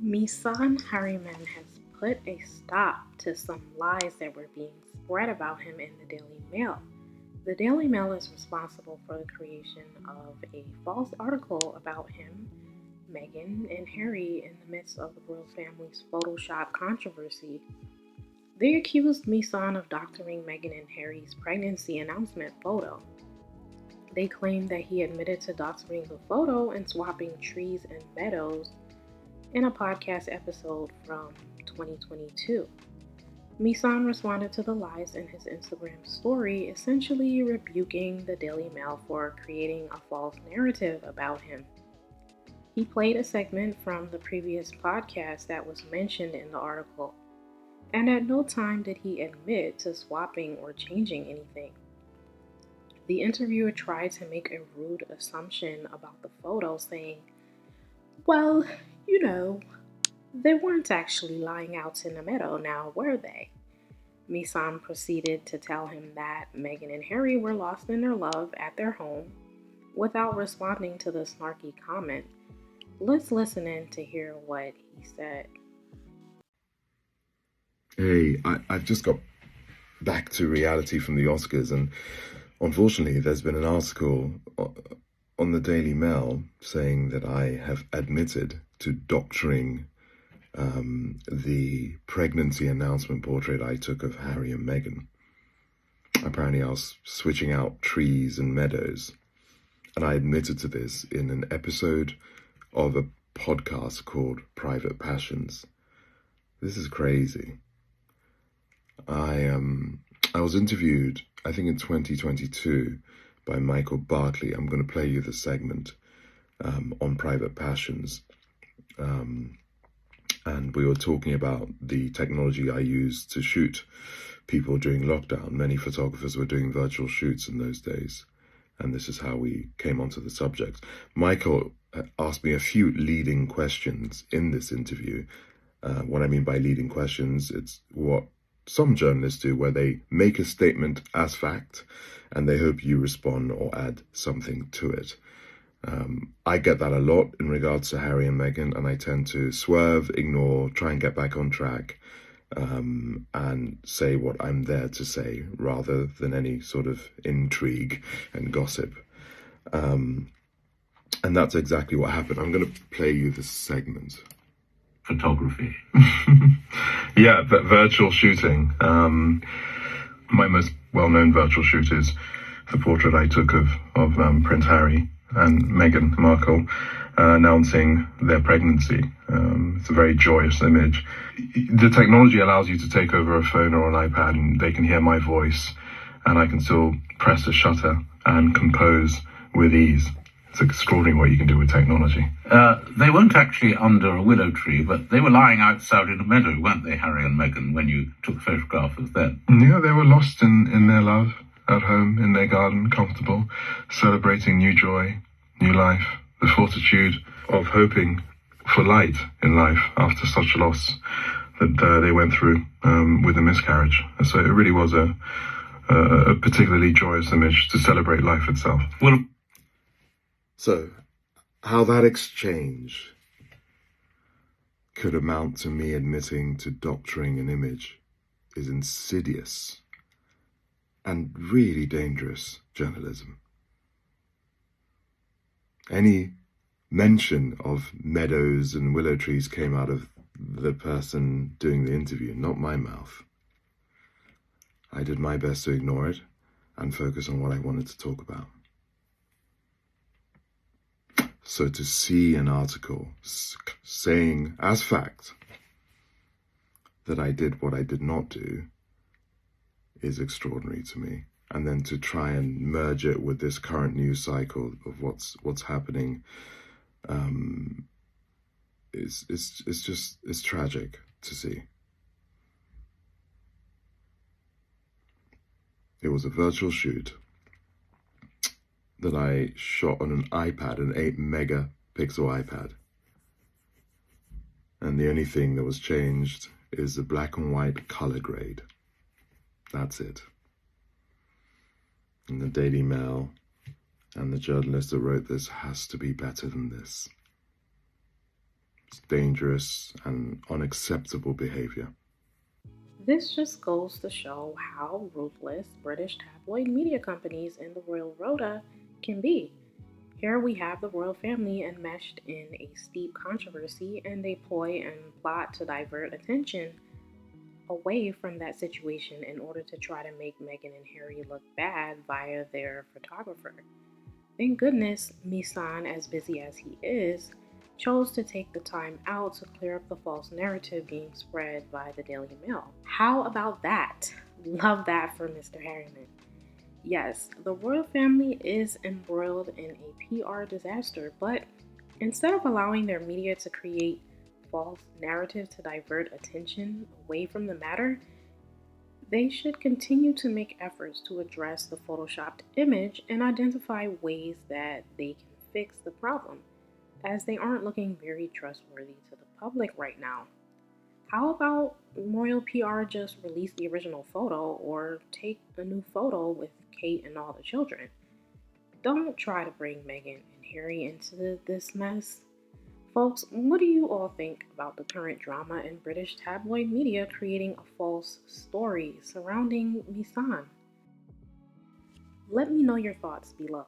Misan Harriman has put a stop to some lies that were being spread about him in the Daily Mail. The Daily Mail is responsible for the creation of a false article about him, Meghan, and Harry in the midst of the royal family's Photoshop controversy. They accused Misan of doctoring Meghan and Harry's pregnancy announcement photo. They claimed that he admitted to doctoring the photo and swapping trees and meadows in a podcast episode from 2022. Misan responded to the lies in his Instagram story, essentially rebuking the Daily Mail for creating a false narrative about him. He played a segment from the previous podcast that was mentioned in the article, and at no time did he admit to swapping or changing anything. The interviewer tried to make a rude assumption about the photo, saying, "Well, they weren't actually lying out in the meadow now, were they?" Misan proceeded to tell him that Meghan and Harry were lost in their love at their home without responding to the snarky comment. Let's listen in to hear what he said. Hey, I've just got back to reality from the Oscars, and unfortunately there's been an article on the Daily Mail saying that I have admitted to doctoring the pregnancy announcement portrait I took of Harry and Meghan. Apparently I was switching out trees and meadows, and I admitted to this in an episode of a podcast called Private Passions. This is crazy. I was interviewed, I think in 2022, by Michael Bartley. I'm going to play you the segment on Private Passions. And we were talking about the technology I used to shoot people during lockdown. Many photographers were doing virtual shoots in those days, and this is how we came onto the subject. Michael asked me a few leading questions in this interview. What I mean by leading questions, it's what some journalists do, where they make a statement as fact and they hope you respond or add something to it. I get that a lot in regards to Harry and Meghan, and I tend to swerve, ignore, try and get back on track, and say what I'm there to say rather than any sort of intrigue and gossip. And that's exactly what happened. I'm going to play you this segment. Photography. Yeah, virtual shooting. My most well-known virtual shoot is the portrait I took of Prince Harry and Meghan Markle announcing their pregnancy. It's a very joyous image. The technology allows you to take over a phone or an iPad, and they can hear my voice, and I can still press a shutter and compose with ease. It's extraordinary what you can do with technology. They weren't actually under a willow tree, but they were lying outside in a meadow, weren't they, Harry and Meghan, when you took the photograph of them? Yeah, they were lost in their love, at home, in their garden, comfortable, celebrating new joy, new life, the fortitude of hoping for light in life after such a loss that they went through with a miscarriage. So it really was a particularly joyous image to celebrate life itself. So, how that exchange could amount to me admitting to doctoring an image is insidious and really dangerous journalism. Any mention of meadows and willow trees came out of the person doing the interview, not my mouth. I did my best to ignore it and focus on what I wanted to talk about. So to see an article saying as fact that I did what I did not do is extraordinary to me. And then to try and merge it with this current news cycle of what's happening, it's tragic to see. It was a virtual shoot that I shot on an iPad, an 8 megapixel iPad. And the only thing that was changed is the black and white color grade. That's it. And the Daily Mail and the journalist that wrote this has to be better than this. It's dangerous and unacceptable behaviour. This just goes to show how ruthless British tabloid media companies and the royal rota can be. Here we have the royal family enmeshed in a steep controversy, and they ploy and plot to divert attention away from that situation in order to try to make Meghan and Harry look bad via their photographer. Thank goodness Misan, as busy as he is, chose to take the time out to clear up the false narrative being spread by the Daily Mail. How about that? Love that for Mr. Harriman. Yes, the royal family is embroiled in a PR disaster, but instead of allowing their media to create false narrative to divert attention away from the matter, they should continue to make efforts to address the photoshopped image and identify ways that they can fix the problem, as they aren't looking very trustworthy to the public right now. How about Royal PR just release the original photo or take a new photo with Kate and all the children? Don't try to bring Meghan and Harry into this mess. Folks, what do you all think about the current drama in British tabloid media creating a false story surrounding Misan? Let me know your thoughts below.